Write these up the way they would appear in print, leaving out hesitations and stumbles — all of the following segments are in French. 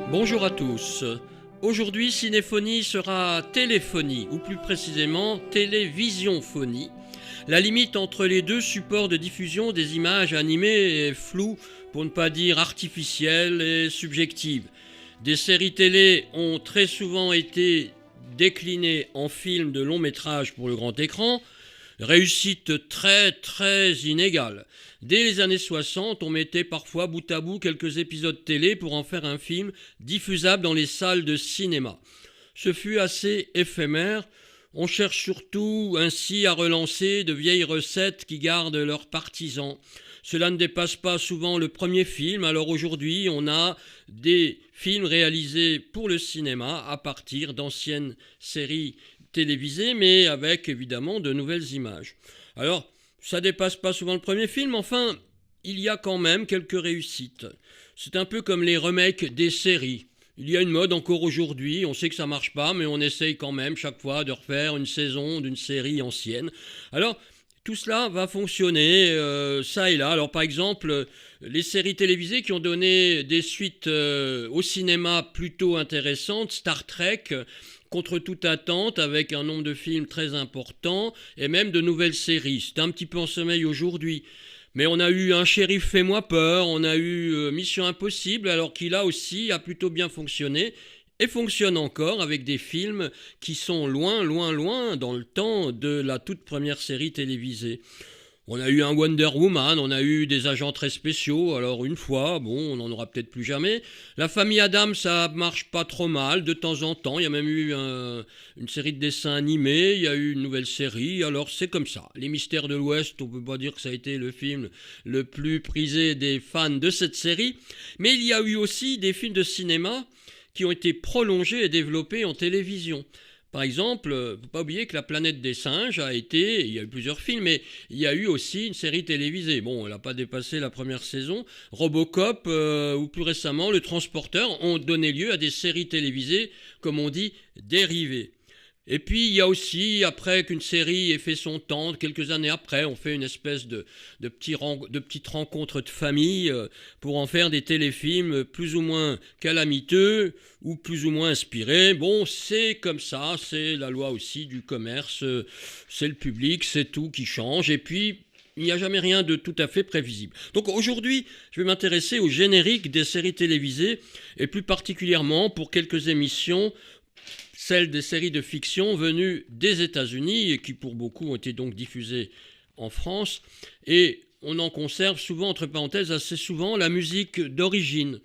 Bonjour à tous. Aujourd'hui, cinéphonie sera téléphonie, ou plus précisément télévisionphonie. La limite entre les deux supports de diffusion des images animées est floue, pour ne pas dire artificielle et subjective. Des séries télé ont très souvent été déclinées en films de long métrage pour le grand écran, réussite très inégale. Dès les années 60, on mettait parfois bout à bout quelques épisodes télé pour en faire un film diffusable dans les salles de cinéma. Ce fut assez éphémère. On cherche surtout ainsi à relancer de vieilles recettes qui gardent leurs partisans. Cela ne dépasse pas souvent le premier film, alors aujourd'hui on a des films réalisés pour le cinéma à partir d'anciennes séries télévisées, mais avec évidemment de nouvelles images. Alors, ça dépasse pas souvent le premier film, enfin, il y a quand même quelques réussites. C'est un peu comme les remakes des séries. Il y a une mode encore aujourd'hui, on sait que ça marche pas, mais on essaye quand même chaque fois de refaire une saison d'une série ancienne. Alors, tout cela va fonctionner ça et là. Alors par exemple, les séries télévisées qui ont donné des suites au cinéma plutôt intéressantes, Star Trek, contre toute attente, avec un nombre de films très important, et même de nouvelles séries. C'est un petit peu en sommeil aujourd'hui. Mais on a eu Un shérif fait-moi peur, on a eu Mission Impossible, alors qu'il a aussi a plutôt bien fonctionné, et fonctionne encore avec des films qui sont loin dans le temps de la toute première série télévisée. On a eu un Wonder Woman, on a eu des agents très spéciaux, alors une fois, bon, on n'en aura peut-être plus jamais. La famille Adams, ça marche pas trop mal, de temps en temps, il y a même eu une série de dessins animés, il y a eu une nouvelle série, alors c'est comme ça. Les Mystères de l'Ouest, on peut pas dire que ça a été le film le plus prisé des fans de cette série, mais il y a eu aussi des films de cinéma qui ont été prolongés et développés en télévision. Par exemple, il ne faut pas oublier que La planète des singes a été, il y a eu plusieurs films, mais il y a eu aussi une série télévisée. Bon, elle n'a pas dépassé la première saison. Robocop, ou plus récemment, Le Transporteur, ont donné lieu à des séries télévisées, comme on dit, dérivées. Et puis il y a aussi, après qu'une série ait fait son temps, quelques années après, on fait une espèce de petites rencontres de famille pour en faire des téléfilms plus ou moins calamiteux ou plus ou moins inspirés. Bon, c'est comme ça, c'est la loi aussi du commerce, c'est le public, c'est tout qui change. Et puis, il n'y a jamais rien de tout à fait prévisible. Donc aujourd'hui, je vais m'intéresser au générique des séries télévisées, et plus particulièrement pour quelques émissions, celles des séries de fiction venues des États-Unis et qui pour beaucoup ont été donc diffusées en France. Et on en conserve souvent, entre parenthèses, assez souvent la musique d'origine,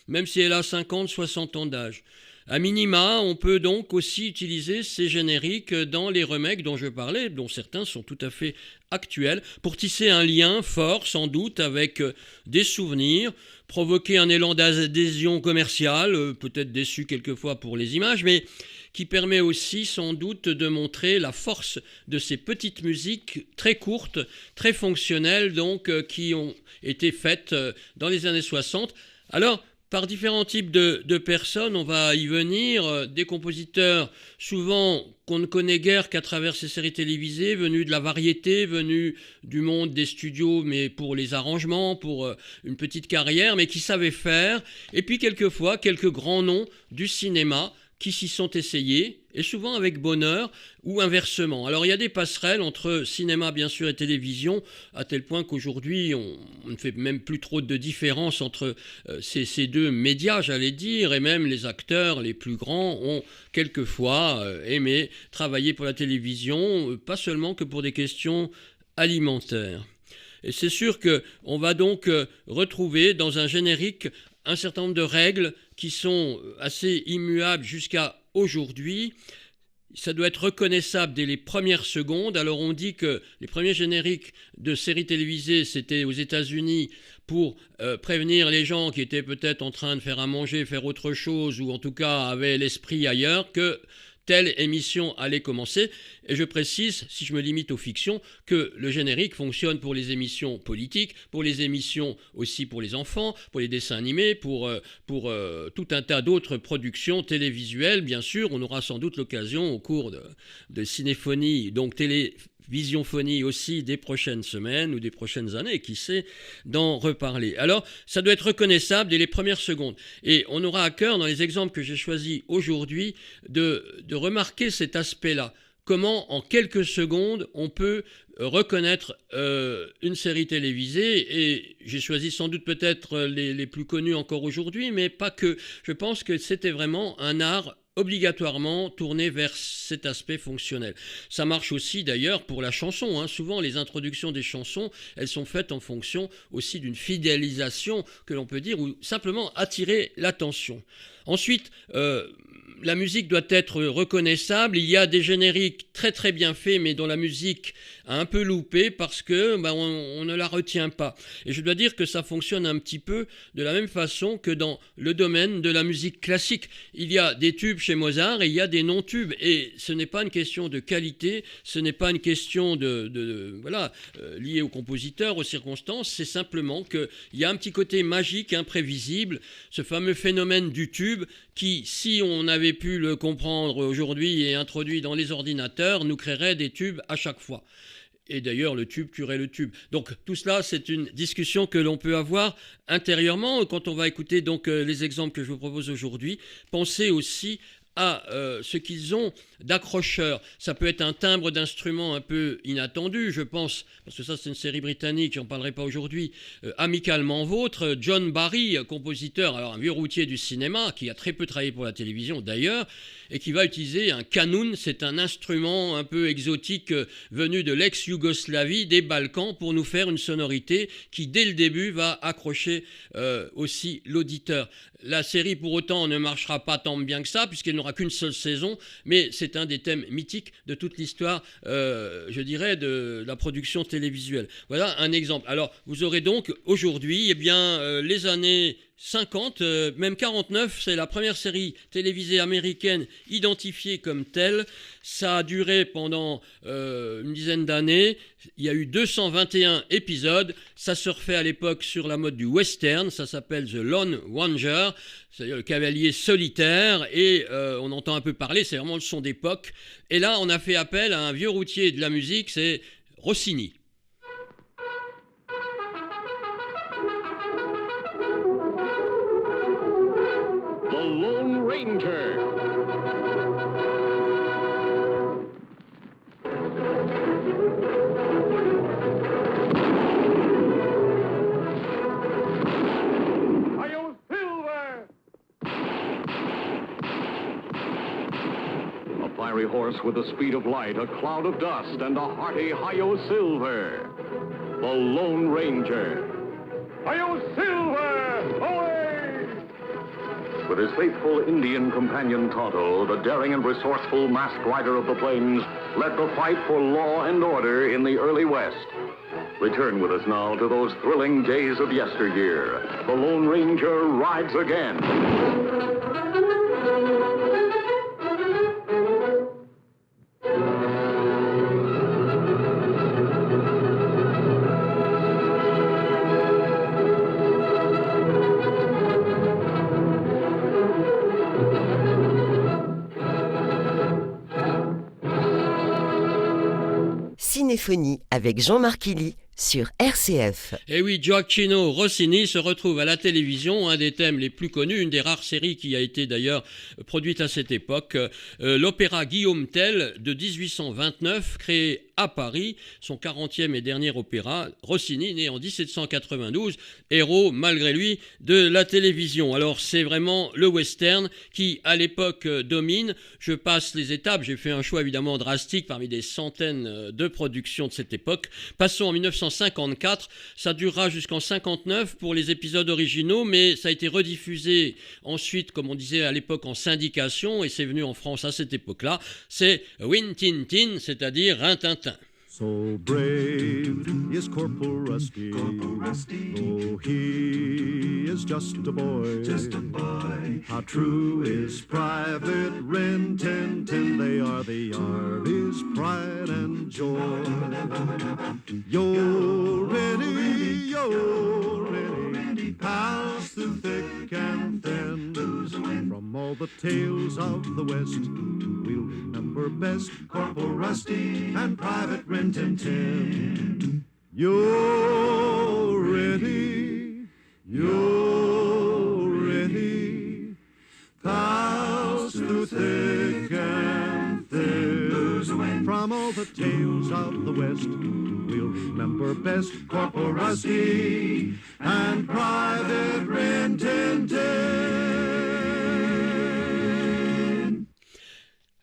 même si elle a 50, 60 ans d'âge. À minima, on peut donc aussi utiliser ces génériques dans les remakes dont je parlais, dont certains sont tout à fait actuels, pour tisser un lien fort, sans doute, avec des souvenirs, provoquer un élan d'adhésion commerciale, peut-être déçu quelquefois pour les images, mais qui permet aussi sans doute de montrer la force de ces petites musiques très courtes, très fonctionnelles, donc qui ont été faites dans les années 60. Alors, par différents types de personnes, on va y venir, des compositeurs souvent qu'on ne connaît guère qu'à travers ces séries télévisées, venus de la variété, venus du monde des studios, mais pour les arrangements, pour une petite carrière, mais qui savaient faire, et puis quelquefois quelques grands noms du cinéma qui s'y sont essayés, et souvent avec bonheur, ou inversement. Alors il y a des passerelles entre cinéma bien sûr et télévision, à tel point qu'aujourd'hui on ne fait même plus trop de différence entre ces deux médias, j'allais dire, et même les acteurs les plus grands ont quelquefois aimé travailler pour la télévision, pas seulement que pour des questions alimentaires. Et c'est sûr qu'on va donc retrouver dans un générique un certain nombre de règles qui sont assez immuables jusqu'à aujourd'hui. Ça doit être reconnaissable dès les premières secondes. Alors on dit que les premiers génériques de séries télévisées, c'était aux États-Unis pour prévenir les gens qui étaient peut-être en train de faire à manger, faire autre chose, ou en tout cas avaient l'esprit ailleurs, que telle émission allait commencer. Et je précise, si je me limite aux fictions, que le générique fonctionne pour les émissions politiques, pour les émissions aussi pour les enfants, pour les dessins animés, pour tout un tas d'autres productions télévisuelles. Bien sûr, on aura sans doute l'occasion au cours de cinéphonie, donc Visiophonie aussi des prochaines semaines ou des prochaines années, qui sait, d'en reparler. Alors, ça doit être reconnaissable dès les premières secondes. Et on aura à cœur, dans les exemples que j'ai choisis aujourd'hui, de remarquer cet aspect-là. Comment, en quelques secondes, on peut reconnaître une série télévisée, et j'ai choisi sans doute peut-être les plus connus encore aujourd'hui, mais pas que. Je pense que c'était vraiment un art obligatoirement tourné vers cet aspect fonctionnel. Ça marche aussi d'ailleurs pour la chanson, hein. Souvent les introductions des chansons, elles sont faites en fonction aussi d'une fidélisation que l'on peut dire, ou simplement attirer l'attention. Ensuite, la musique doit être reconnaissable. Il y a des génériques très très bien faits, mais dont la musique a un peu loupé parce que on ne la retient pas. Et je dois dire que ça fonctionne un petit peu de la même façon que dans le domaine de la musique classique. Il y a des tubes chez Mozart et il y a des non-tubes. Et ce n'est pas une question de qualité, ce n'est pas une question liée au compositeur, aux circonstances. C'est simplement qu'il y a un petit côté magique, imprévisible, ce fameux phénomène du tube qui, si on avait pu le comprendre aujourd'hui et introduit dans les ordinateurs, nous créerait des tubes à chaque fois. Et d'ailleurs, le tube tuerait le tube. Donc tout cela, c'est une discussion que l'on peut avoir intérieurement. Quand on va écouter donc les exemples que je vous propose aujourd'hui, pensez aussi à ce qu'ils ont d'accrocheurs. Ça peut être un timbre d'instrument un peu inattendu, je pense, parce que ça c'est une série britannique, j'en parlerai pas aujourd'hui, Amicalement Vôtre, John Barry, compositeur, alors un vieux routier du cinéma, qui a très peu travaillé pour la télévision d'ailleurs, et qui va utiliser un kanoun, c'est un instrument un peu exotique venu de l'ex-Yougoslavie, des Balkans, pour nous faire une sonorité qui dès le début va accrocher aussi l'auditeur. La série pour autant ne marchera pas tant bien que ça, puisqu'elle n'aura qu'une seule saison, mais c'est un des thèmes mythiques de toute l'histoire, je dirais, de la production télévisuelle. Voilà un exemple. Alors, vous aurez donc aujourd'hui, les années 50, même 49, c'est la première série télévisée américaine identifiée comme telle. Ça a duré pendant une dizaine d'années. Il y a eu 221 épisodes. Ça se refait à l'époque sur la mode du western. Ça s'appelle The Lone Ranger, c'est-à-dire le cavalier solitaire. Et on entend un peu parler, c'est vraiment le son d'époque. Et là, on a fait appel à un vieux routier de la musique, c'est Rossini. Ranger. Hi-yo, Silver! A fiery horse with the speed of light, a cloud of dust, and a hearty Hi-yo, Silver. The Lone Ranger. Hi-yo, Silver! Away! With his faithful Indian companion Tonto, the daring and resourceful masked rider of the plains led the fight for law and order in the early West. Return with us now to those thrilling days of yesteryear. The Lone Ranger rides again. Cinéphonie avec Jean-Marc Illy sur RCF. Et oui, Gioacchino Rossini se retrouve à la télévision, un des thèmes les plus connus, une des rares séries qui a été d'ailleurs produite à cette époque, l'opéra Guillaume Tell de 1829, créé à Paris, son 40e et dernier opéra. Rossini, né en 1792, héros malgré lui de la télévision. Alors c'est vraiment le western qui à l'époque domine. Je passe les étapes, j'ai fait un choix évidemment drastique parmi des centaines de productions de cette époque. Passons en 1954, ça durera jusqu'en 59 pour les épisodes originaux, mais ça a été rediffusé ensuite, comme on disait à l'époque, en syndication, et c'est venu en France à cette époque-là. C'est Rin Tin Tin, c'est-à-dire Rin-Tin-Tin. So brave is Corporal Rusty, though he is just a boy. How true is Private Rin Tin Tin, they are the Army's pride and joy. Yo, ready, pass through thick and thin. From all the tales of the West, we'll remember remember best Corporal Rusty and Private Rin Tin Tin. You're ready, you're ready, pals through thick and thin. From all the tales of the West, we'll remember best Corporal Rusty and Private Rin Tin Tin.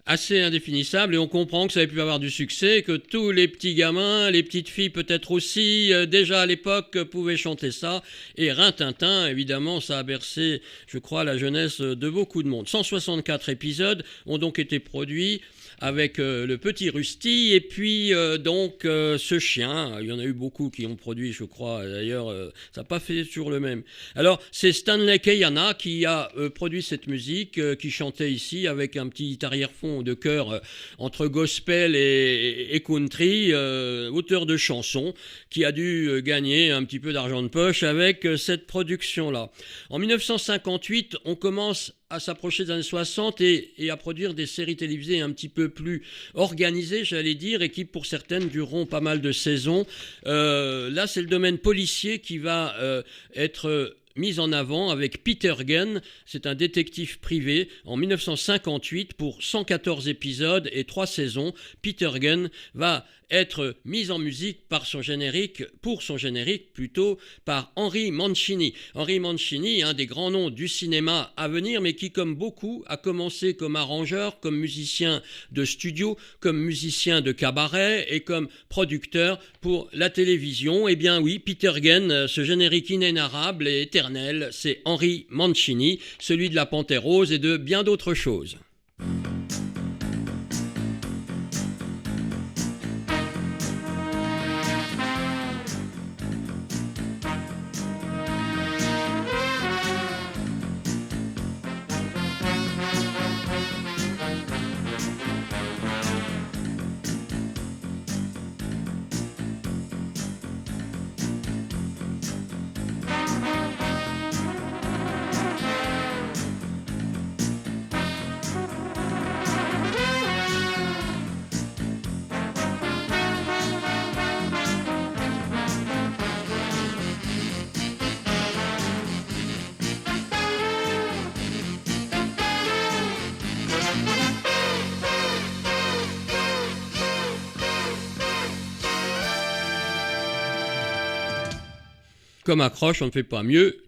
Assez indéfinissable, et on comprend que ça avait pu avoir du succès, que tous les petits gamins, les petites filles peut-être aussi, déjà à l'époque pouvaient chanter ça, et Rin-Tin-Tin, évidemment, ça a bercé, je crois, la jeunesse de beaucoup de monde. 164 épisodes ont donc été produits avec le petit Rusty, et puis donc ce chien, il y en a eu beaucoup qui ont produit, je crois, d'ailleurs, ça n'a pas fait toujours le même. Alors, c'est Stanley Keyana qui a produit cette musique, qui chantait ici avec un petit arrière-fond de chœur entre gospel et country, auteur de chansons, qui a dû gagner un petit peu d'argent de poche avec cette production-là. En 1958, on commence à s'approcher des années 60 et à produire des séries télévisées un petit peu plus organisées, j'allais dire, et qui pour certaines dureront pas mal de saisons. Là, c'est le domaine policier qui va être mise en avant avec Peter Gunn. C'est un détective privé. En 1958, pour 114 épisodes et 3 saisons, Peter Gunn va être mis en musique pour son générique plutôt, par Henry Mancini. Henry Mancini, un des grands noms du cinéma à venir, mais qui, comme beaucoup, a commencé comme arrangeur, comme musicien de studio, comme musicien de cabaret et comme producteur pour la télévision. Eh bien oui, Peter Gunn, ce générique inénarrable et éternel, c'est Henry Mancini, celui de La Panthère Rose et de bien d'autres choses. Comme accroche, on ne fait pas mieux.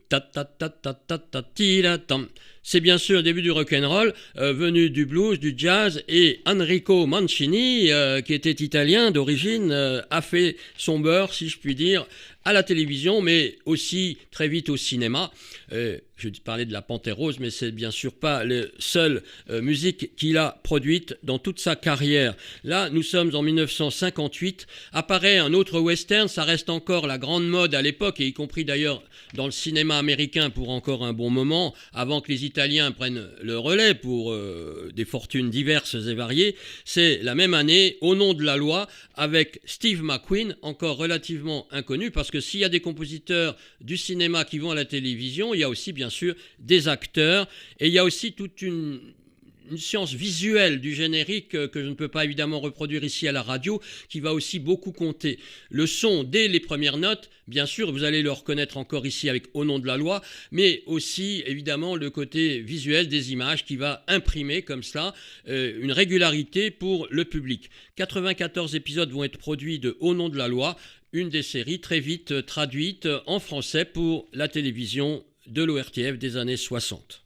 C'est bien sûr le début du rock'n'roll, venu du blues, du jazz, et Enrico Mancini, qui était italien d'origine, a fait son beurre, si je puis dire, à la télévision, mais aussi très vite au cinéma. Je parlais de La Panthère Rose, mais c'est bien sûr pas la seule musique qu'il a produite dans toute sa carrière. Là, nous sommes en 1958, apparaît un autre western, ça reste encore la grande mode à l'époque, et y compris d'ailleurs dans le cinéma américain pour encore un bon moment, avant que les Italiens prennent le relais pour des fortunes diverses et variées. C'est la même année, Au nom de la loi, avec Steve McQueen, encore relativement inconnu, parce que s'il y a des compositeurs du cinéma qui vont à la télévision, il y a aussi bien sûr des acteurs, et il y a aussi toute une science visuelle du générique que je ne peux pas évidemment reproduire ici à la radio, qui va aussi beaucoup compter. Le son, dès les premières notes, bien sûr, vous allez le reconnaître encore ici avec Au nom de la loi, mais aussi évidemment le côté visuel des images qui va imprimer comme ça une régularité pour le public. 94 épisodes vont être produits de Au nom de la loi, une des séries très vite traduite en français pour la télévision de l'ORTF des années 60.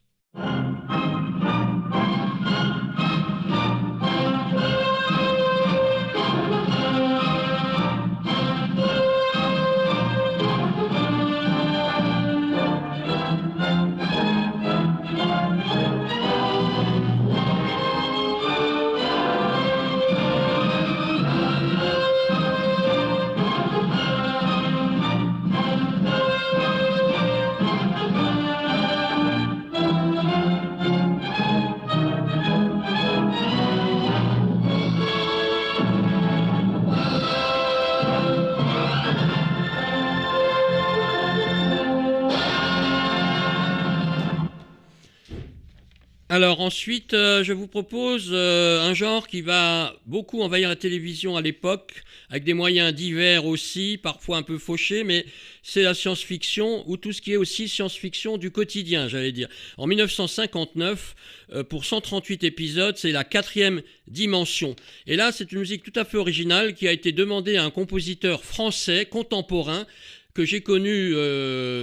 Alors ensuite, je vous propose un genre qui va beaucoup envahir la télévision à l'époque, avec des moyens divers aussi, parfois un peu fauchés, mais c'est la science-fiction, ou tout ce qui est aussi science-fiction du quotidien, j'allais dire. En 1959, pour 138 épisodes, c'est la 4e dimension. Et là, c'est une musique tout à fait originale qui a été demandée à un compositeur français contemporain, que j'ai connu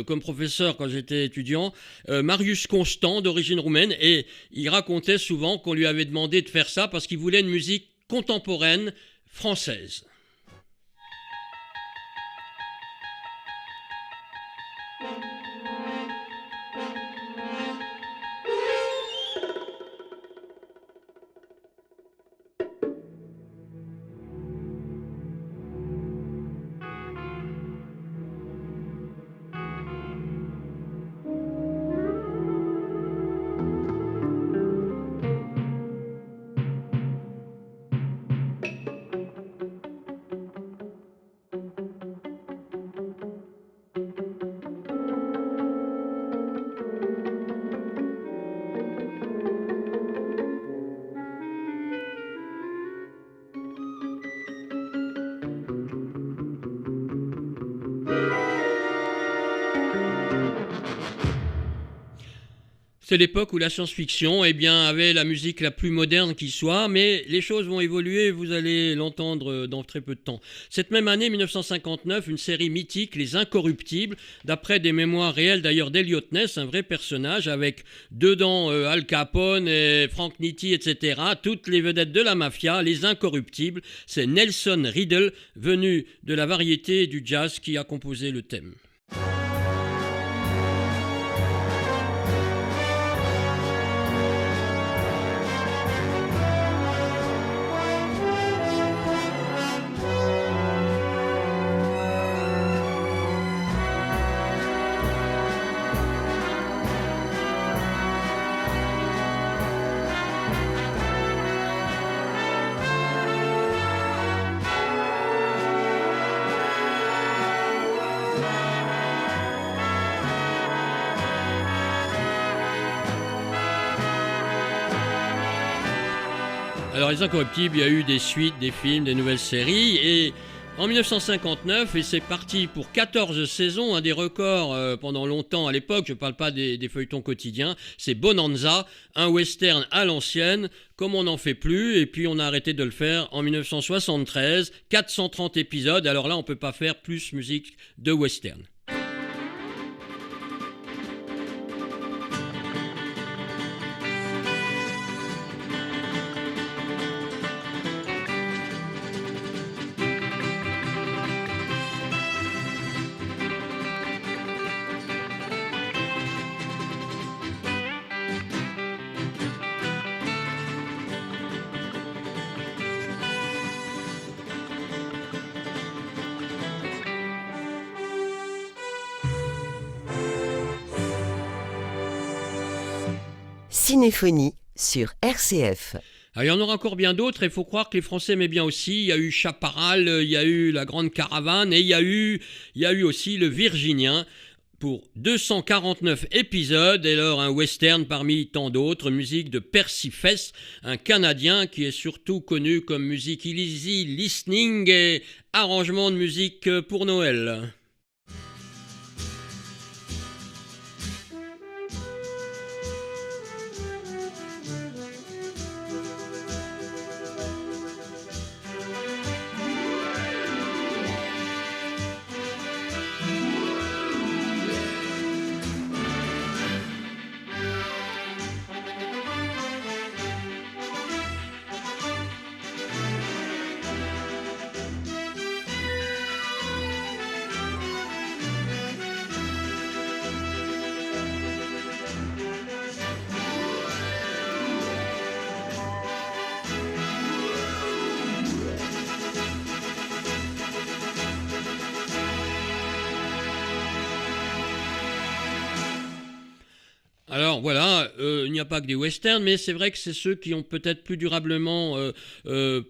comme professeur quand j'étais étudiant, Marius Constant, d'origine roumaine, et il racontait souvent qu'on lui avait demandé de faire ça parce qu'il voulait une musique contemporaine française. C'est l'époque où la science-fiction avait la musique la plus moderne qui soit, mais les choses vont évoluer, vous allez l'entendre dans très peu de temps. Cette même année, 1959, une série mythique, Les Incorruptibles, d'après des mémoires réelles d'ailleurs d'Eliot Ness, un vrai personnage, avec dedans Al Capone et Frank Nitti, etc., toutes les vedettes de la mafia, Les Incorruptibles. C'est Nelson Riddle, venu de la variété et du jazz, qui a composé le thème. Alors Les Incorruptibles, il y a eu des suites, des films, des nouvelles séries, et en 1959, et c'est parti pour 14 saisons, un des records pendant longtemps à l'époque, je ne parle pas des feuilletons quotidiens, c'est Bonanza, un western à l'ancienne, comme on n'en fait plus, et puis on a arrêté de le faire en 1973, 430 épisodes, alors là on ne peut pas faire plus musique de western. Cinéphonie sur RCF. Alors, il y en aura encore bien d'autres, et il faut croire que les Français aimaient bien aussi. Il y a eu Chaparral, il y a eu La Grande Caravane, et il y a eu aussi Le Virginien, pour 249 épisodes, et alors un western parmi tant d'autres, musique de Percy Fess, un Canadien qui est surtout connu comme musique easy listening et arrangement de musique pour Noël. Alors voilà, il n'y a pas que des westerns, mais c'est vrai que c'est ceux qui ont peut-être plus durablement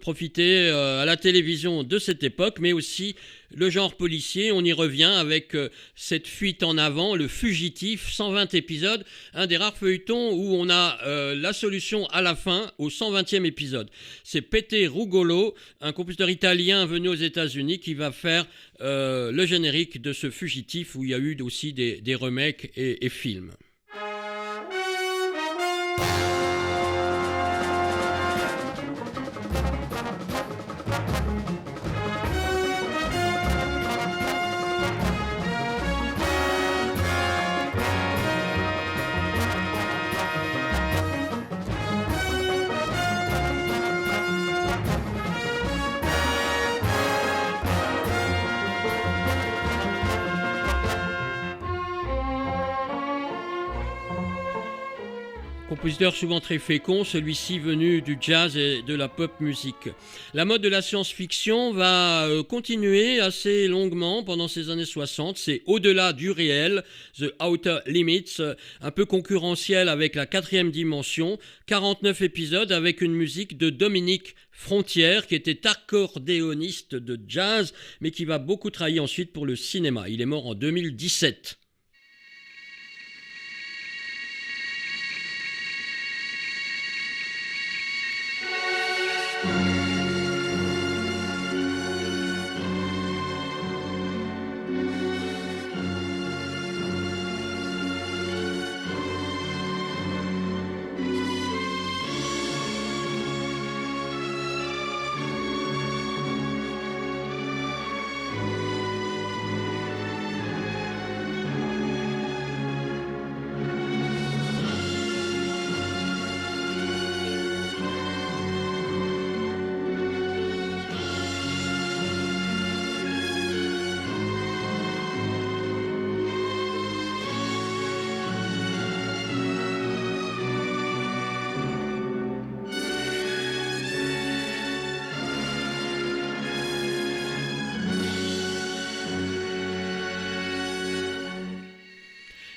profité à la télévision de cette époque, mais aussi le genre policier. On y revient avec cette fuite en avant, Le Fugitif, 120 épisodes, un des rares feuilletons où on a la solution à la fin, au 120e épisode. C'est Pete Rugolo, un compositeur italien venu aux États-Unis qui va faire le générique de ce Fugitif, où il y a eu aussi des remakes et films. Compositeur souvent très fécond, celui-ci venu du jazz et de la pop musique. La mode de la science-fiction va continuer assez longuement pendant ces années 60. C'est Au-delà du réel, The Outer Limits, un peu concurrentiel avec la 4e dimension. 49 épisodes avec une musique de Dominique Frontière, qui était accordéoniste de jazz, mais qui va beaucoup travailler ensuite pour le cinéma. Il est mort en 2017.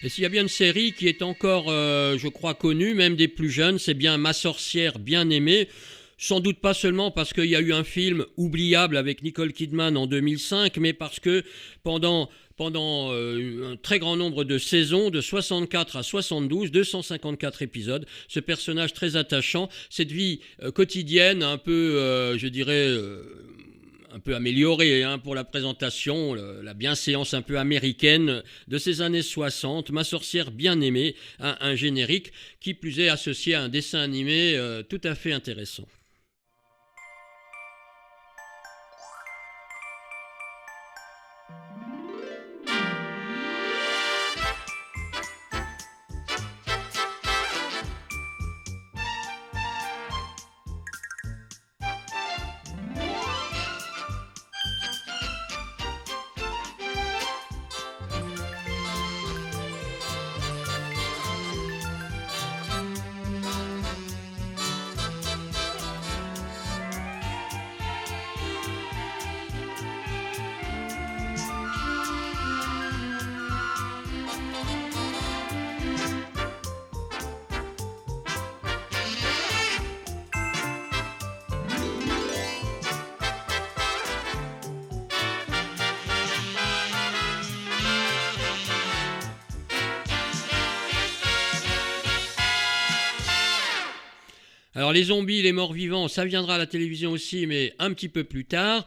Et s'il y a bien une série qui est encore, je crois, connue, même des plus jeunes, c'est bien Ma sorcière bien aimée. Sans doute pas seulement parce qu'il y a eu un film oubliable avec Nicole Kidman en 2005, mais parce que pendant un très grand nombre de saisons, de 64 à 72, 254 épisodes, ce personnage très attachant, cette vie quotidienne un peu, je dirais... un peu améliorée pour la présentation, la bienséance un peu américaine de ces années 60, Ma sorcière bien aimée, un générique qui plus est associé à un dessin animé tout à fait intéressant. Alors les zombies, les morts vivants, ça viendra à la télévision aussi, mais un petit peu plus tard.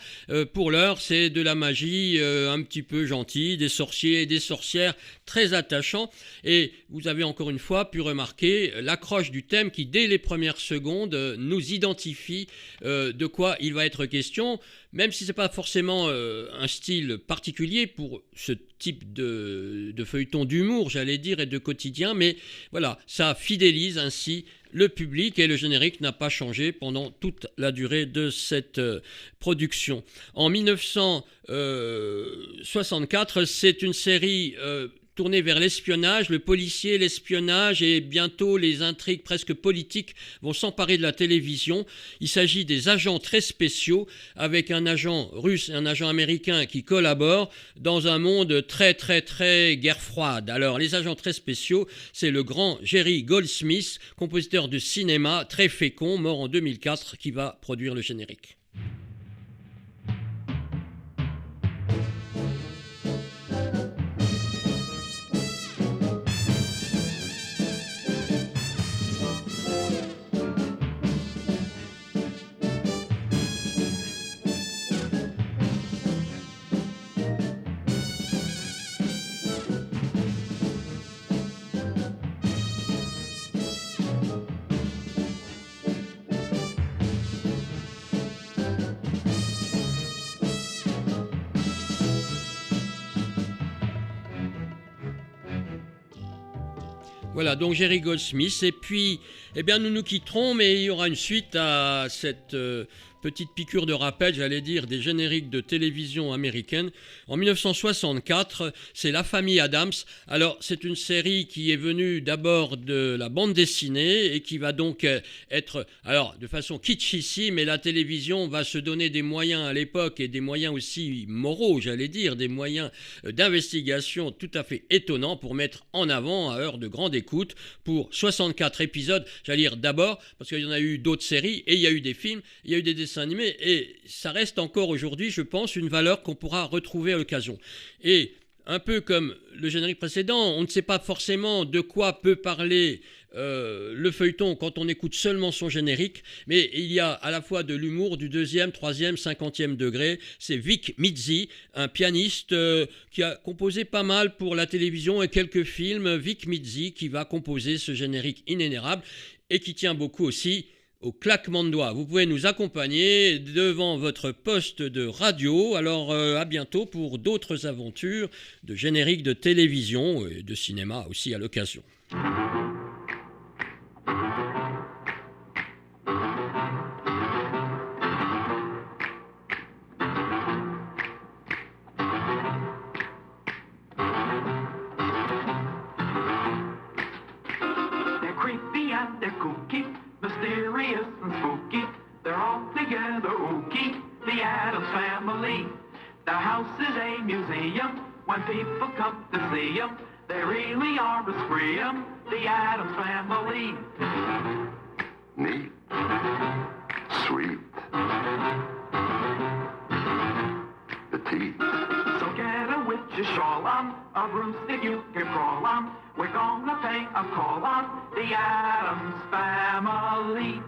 Pour l'heure, c'est de la magie un petit peu gentille, des sorciers et des sorcières très attachants. Et vous avez encore une fois pu remarquer l'accroche du thème qui, dès les premières secondes, nous identifie de quoi il va être question, même si ce n'est pas forcément un style particulier pour ce type de feuilleton d'humour, j'allais dire, et de quotidien, mais voilà, ça fidélise ainsi le public et le générique n'a pas changé pendant toute la durée de cette production. En 1964, c'est une série tourné vers l'espionnage, le policier, l'espionnage et bientôt les intrigues presque politiques vont s'emparer de la télévision. Il s'agit des agents très spéciaux avec un agent russe et un agent américain qui collaborent dans un monde très guerre froide. Alors les agents très spéciaux, c'est le grand Jerry Goldsmith, compositeur de cinéma très fécond, mort en 2004, qui va produire le générique. Voilà, donc Jerry Goldsmith. Et puis, eh bien, nous nous quitterons, mais il y aura une suite à cette petite piqûre de rappel, j'allais dire, des génériques de télévision américaine. En 1964, c'est La Famille Addams. Alors, c'est une série qui est venue d'abord de la bande dessinée et qui va donc être, alors, de façon kitsch ici, mais la télévision va se donner des moyens à l'époque et des moyens aussi moraux, j'allais dire, des moyens d'investigation tout à fait étonnants pour mettre en avant, à heure de grande écoute, pour 64 épisodes, j'allais dire d'abord, parce qu'il y en a eu d'autres séries et il y a eu des films, il y a eu des dessins animés et ça reste encore aujourd'hui, je pense, une valeur qu'on pourra retrouver à l'occasion. Et un peu comme le générique précédent, on ne sait pas forcément de quoi peut parler le feuilleton quand on écoute seulement son générique, mais il y a à la fois de l'humour du 2e, 3e, 50e degré. C'est Vic Mizzy, un pianiste qui a composé pas mal pour la télévision et quelques films. Vic Mizzy qui va composer ce générique inénarrable et qui tient beaucoup aussi au claquement de doigts. Vous pouvez nous accompagner devant votre poste de radio. Alors à bientôt pour d'autres aventures de génériques de télévision et de cinéma aussi à l'occasion. They're creepy and they're kooky, mysterious and spooky. They're all together ooky, the Addams Family. Their house is a museum when people come to see them. They really are a scream, the Addams Family. Neat. Sweet. Petite. So get a witch's shawl on, a broomstick you can crawl on. We're gonna pay a call on the Addams Family.